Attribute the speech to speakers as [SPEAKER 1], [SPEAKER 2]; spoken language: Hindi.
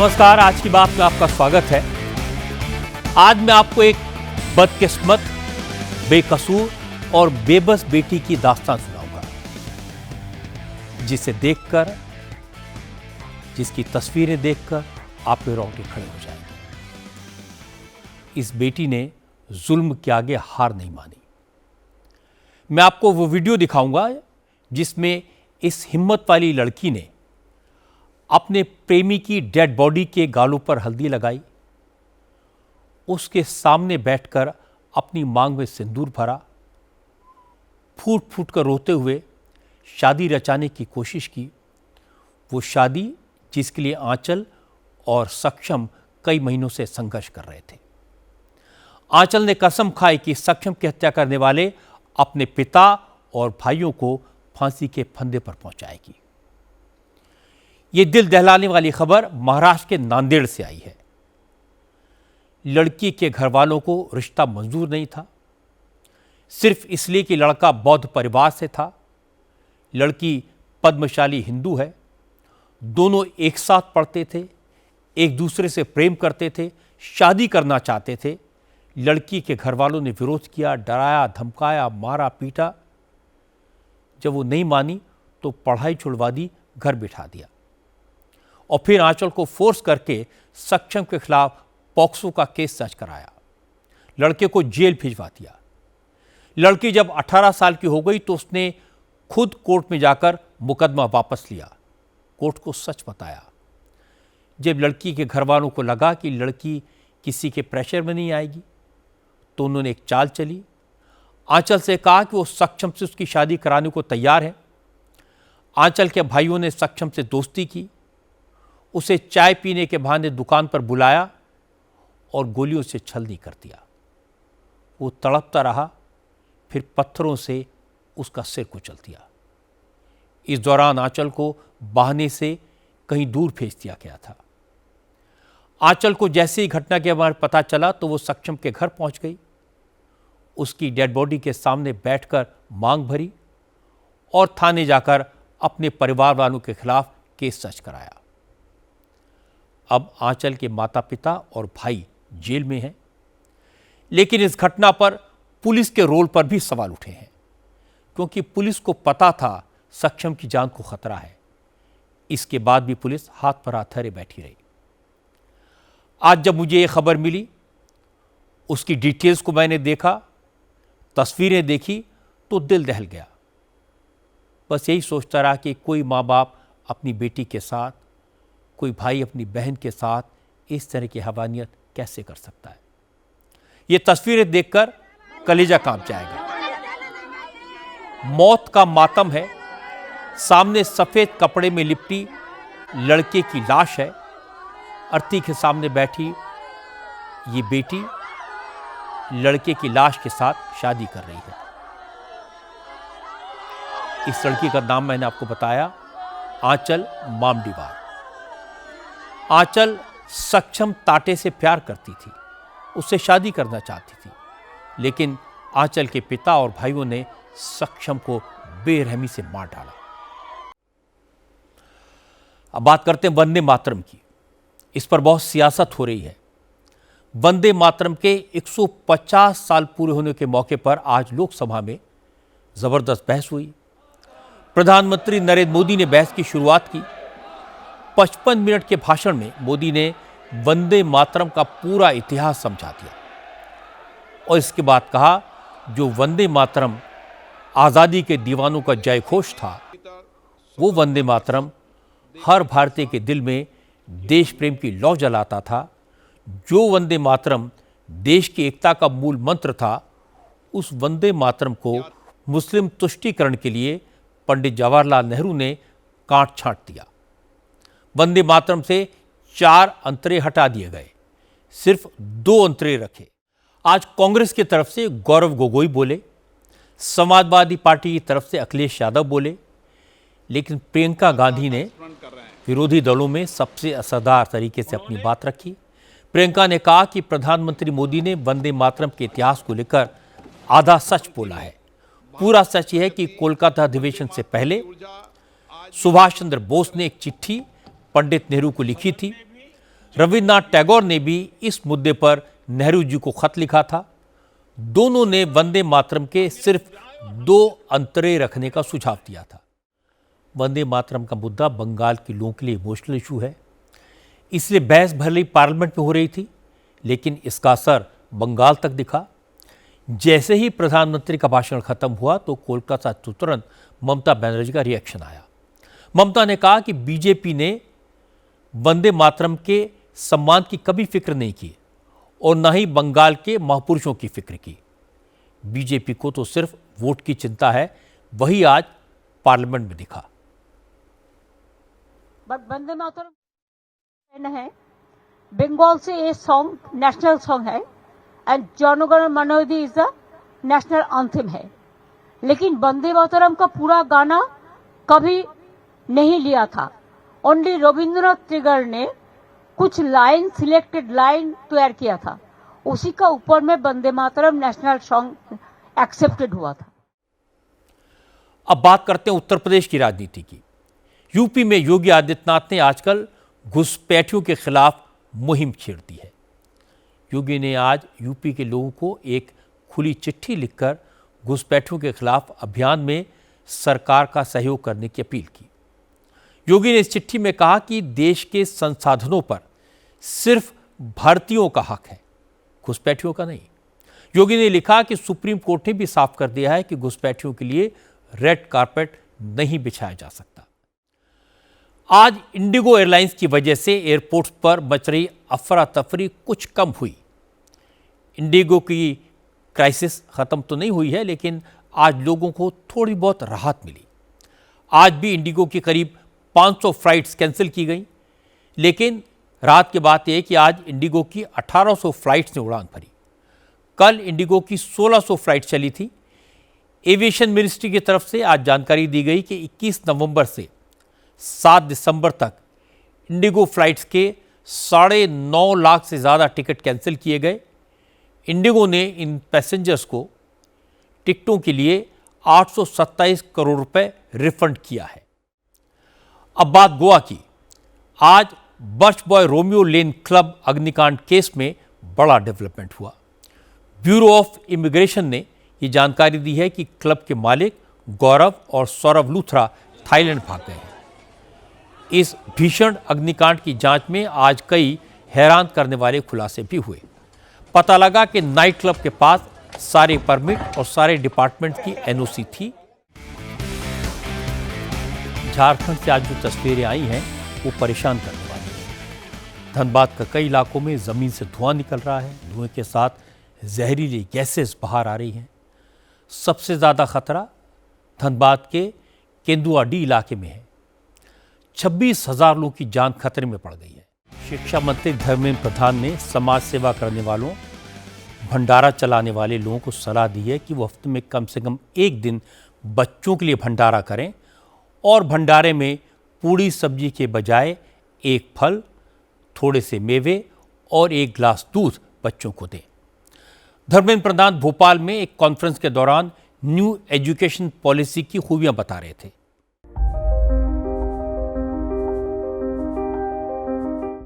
[SPEAKER 1] नमस्कार, आज की बात में आपका स्वागत है। आज मैं आपको एक बदकिस्मत, बेकसूर और बेबस बेटी की दास्तान सुनाऊंगा, जिसे देखकर, जिसकी तस्वीरें देखकर आपके रोंगटे खड़े हो जाएंगे। इस बेटी ने जुल्म के आगे हार नहीं मानी। मैं आपको वो वीडियो दिखाऊंगा जिसमें इस हिम्मत वाली लड़की ने अपने प्रेमी की डेड बॉडी के गालों पर हल्दी लगाई, उसके सामने बैठकर अपनी मांग में सिंदूर भरा, फूट फूट कर रोते हुए शादी रचाने की कोशिश की। वो शादी जिसके लिए आंचल और सक्षम कई महीनों से संघर्ष कर रहे थे। आंचल ने कसम खाई कि सक्षम की हत्या करने वाले अपने पिता और भाइयों को फांसी के फंदे पर पहुंचाएगी। ये दिल दहलाने वाली खबर महाराष्ट्र के नांदेड़ से आई है। लड़की के घर वालों को रिश्ता मंजूर नहीं था, सिर्फ इसलिए कि लड़का बौद्ध परिवार से था। लड़की पद्मशाली हिंदू है। दोनों एक साथ पढ़ते थे, एक दूसरे से प्रेम करते थे, शादी करना चाहते थे। लड़की के घर वालों ने विरोध किया, डराया, धमकाया, मारा, पीटा। जब वो नहीं मानी तो पढ़ाई छुड़वा दी, घर बिठा दिया और फिर आंचल को फोर्स करके सक्षम के खिलाफ पॉक्सो का केस दर्ज कराया। लड़के को जेल भिजवा दिया। लड़की जब 18 साल की हो गई तो उसने खुद कोर्ट में जाकर मुकदमा वापस लिया, कोर्ट को सच बताया। जब लड़की के घर वालों को लगा कि लड़की किसी के प्रेशर में नहीं आएगी तो उन्होंने एक चाल चली। आंचल से कहा कि वो सक्षम से उसकी शादी कराने को तैयार है। आंचल के भाइयों ने सक्षम से दोस्ती की, उसे चाय पीने के बहाने दुकान पर बुलाया और गोलियों से छलनी कर दिया। वो तड़पता रहा, फिर पत्थरों से उसका सिर कुचल दिया। इस दौरान आंचल को बहाने से कहीं दूर भेज दिया गया था। आंचल को जैसे ही घटना के बारे में पता चला तो वो सक्षम के घर पहुंच गई। उसकी डेड बॉडी के सामने बैठकर मांग भरी और थाने जाकर अपने परिवार वालों के खिलाफ केस दर्ज कराया। अब आंचल के माता पिता और भाई जेल में हैं, लेकिन इस घटना पर पुलिस के रोल पर भी सवाल उठे हैं, क्योंकि पुलिस को पता था सक्षम की जान को खतरा है। इसके बाद भी पुलिस हाथ पर हाथ धरे बैठी रही। आज जब मुझे ये खबर मिली, उसकी डिटेल्स को मैंने देखा, तस्वीरें देखी तो दिल दहल गया। बस यही सोचता रहा कि कोई माँ बाप अपनी बेटी के साथ, कोई भाई अपनी बहन के साथ इस तरह की हवानियत कैसे कर सकता है। ये तस्वीरें देखकर कलेजा कांप जाएगा। मौत का मातम है। सामने सफेद कपड़े में लिपटी लड़के की लाश है। अर्थी के सामने बैठी ये बेटी लड़के की लाश के साथ शादी कर रही है। इस लड़की का नाम मैंने आपको बताया, आंचल मामडीवार। आंचल सक्षम ताटे से प्यार करती थी, उससे शादी करना चाहती थी, लेकिन आंचल के पिता और भाइयों ने सक्षम को बेरहमी से मार डाला। अब बात करते हैं वंदे मातरम की। इस पर बहुत सियासत हो रही है। वंदे मातरम के 150 साल पूरे होने के मौके पर आज लोकसभा में जबरदस्त बहस हुई। प्रधानमंत्री नरेंद्र मोदी ने बहस की शुरुआत की। 55 मिनट के भाषण में मोदी ने वंदे मातरम का पूरा इतिहास समझा दिया और इसके बाद कहा, जो वंदे मातरम आज़ादी के दीवानों का जय घोष था, वो वंदे मातरम हर भारतीय के दिल में देश प्रेम की लौ जलाता था। जो वंदे मातरम देश की एकता का मूल मंत्र था, उस वंदे मातरम को मुस्लिम तुष्टीकरण के लिए पंडित जवाहरलाल नेहरू ने काट छांट दिया। वंदे मातरम से 4 अंतरे हटा दिए गए, सिर्फ 2 अंतरे रखे। आज कांग्रेस की तरफ से गौरव गोगोई बोले, समाजवादी पार्टी की तरफ से अखिलेश यादव बोले, लेकिन प्रियंका गांधी ने विरोधी दलों में सबसे असरदार तरीके से अपनी बात रखी। प्रियंका ने कहा कि प्रधानमंत्री मोदी ने वंदे मातरम के इतिहास को लेकर आधा सच बोला है। पूरा सच यह है कि कोलकाता अधिवेशन से पहले सुभाष चंद्र बोस ने एक चिट्ठी पंडित नेहरू को लिखी थी। रविन्द्रनाथ टैगोर ने भी इस मुद्दे पर नेहरू जी को खत लिखा था। दोनों ने वंदे मातरम के सिर्फ 2 अंतरे रखने का सुझाव दिया था। वंदे मातरम का मुद्दा बंगाल के लोगों के लिए इमोशनल इशू है, इसलिए बहस भले ही पार्लियामेंट में हो रही थी, लेकिन इसका असर बंगाल तक दिखा। जैसे ही प्रधानमंत्री का भाषण खत्म हुआ तो कोलकाता से तुरंत ममता बनर्जी का रिएक्शन आया। ममता ने कहा कि बीजेपी ने वंदे मातरम के सम्मान की कभी फिक्र नहीं की और न ही बंगाल के महापुरुषों की फिक्र की। बीजेपी को तो सिर्फ वोट की चिंता है, वही आज पार्लियामेंट में दिखा।
[SPEAKER 2] बट वंदे मातरम है, बंगाल से ये सॉन्ग नेशनल सॉन्ग है एंड जनगण मन अधि इज द नेशनल एंथम है, लेकिन वंदे मातरम का पूरा गाना कभी नहीं लिया था। ओनली रविंद्रनाथ टैगोर ने कुछ लाइन, सिलेक्टेड लाइन तैयार किया था, उसी का ऊपर में Vande Mataram national song accepted हुआ था।
[SPEAKER 1] अब बात करते हैं उत्तर प्रदेश की राजनीति की। यूपी में योगी आदित्यनाथ ने आजकल घुसपैठियों के खिलाफ मुहिम छेड़ दी है। योगी ने आज यूपी के लोगों को एक खुली चिट्ठी लिखकर घुसपैठियों के खिलाफ अभियान में सरकार का सहयोग करने की अपील की। योगी ने इस चिट्ठी में कहा कि देश के संसाधनों पर सिर्फ भारतीयों का हक है, घुसपैठियों का नहीं। योगी ने लिखा कि सुप्रीम कोर्ट ने भी साफ कर दिया है कि घुसपैठियों के लिए रेड कारपेट नहीं बिछाया जा सकता। आज इंडिगो एयरलाइंस की वजह से एयरपोर्ट पर मच रही अफरा तफरी कुछ कम हुई। इंडिगो की क्राइसिस खत्म तो नहीं हुई है, लेकिन आज लोगों को थोड़ी बहुत राहत मिली। आज भी इंडिगो की करीब 500 फ्लाइट्स कैंसिल की गई, लेकिन रात की बात यह है कि आज इंडिगो की 1800 फ्लाइट्स ने उड़ान भरी। कल इंडिगो की 1600 फ्लाइट चली थी। एविएशन मिनिस्ट्री की तरफ से आज जानकारी दी गई कि 21 नवंबर से 7 दिसंबर तक इंडिगो फ्लाइट्स के 9.5 लाख से ज़्यादा टिकट कैंसिल किए गए। इंडिगो ने इन पैसेंजर्स को टिकटों के लिए 827 करोड़ रुपए रिफंड किया है। अब बात गोवा की। आज birch boy Romeo Lane club अग्निकांड केस में बड़ा डेवलपमेंट हुआ। ब्यूरो ऑफ इमिग्रेशन ने ये जानकारी दी है कि क्लब के मालिक गौरव और सौरभ लूथरा थाईलैंड भाग गए हैं। इस भीषण अग्निकांड की जांच में आज कई हैरान करने वाले खुलासे भी हुए। पता लगा कि नाइट क्लब के पास सारे परमिट और सारे डिपार्टमेंट की एनओसी थी। झारखंड से आज जो तस्वीरें आई हैं वो परेशान करने वाली हैं। धनबाद का कई इलाकों में ज़मीन से धुआं निकल रहा है, धुएं के साथ जहरीली गैसेस बाहर आ रही हैं। सबसे ज़्यादा खतरा धनबाद के केंदुआडी इलाके में है। 26,000 लोगों की जान खतरे में पड़ गई है। शिक्षा मंत्री धर्मेंद्र प्रधान ने समाज सेवा करने वालों, भंडारा चलाने वाले लोगों को सलाह दी है कि वो हफ्ते में कम से कम एक दिन बच्चों के लिए भंडारा करें और भंडारे में पूड़ी सब्जी के बजाय एक फल, थोड़े से मेवे और एक गिलास दूध बच्चों को दें। धर्मेंद्र प्रधान भोपाल में एक कॉन्फ्रेंस के दौरान न्यू एजुकेशन पॉलिसी की खूबियां बता रहे थे।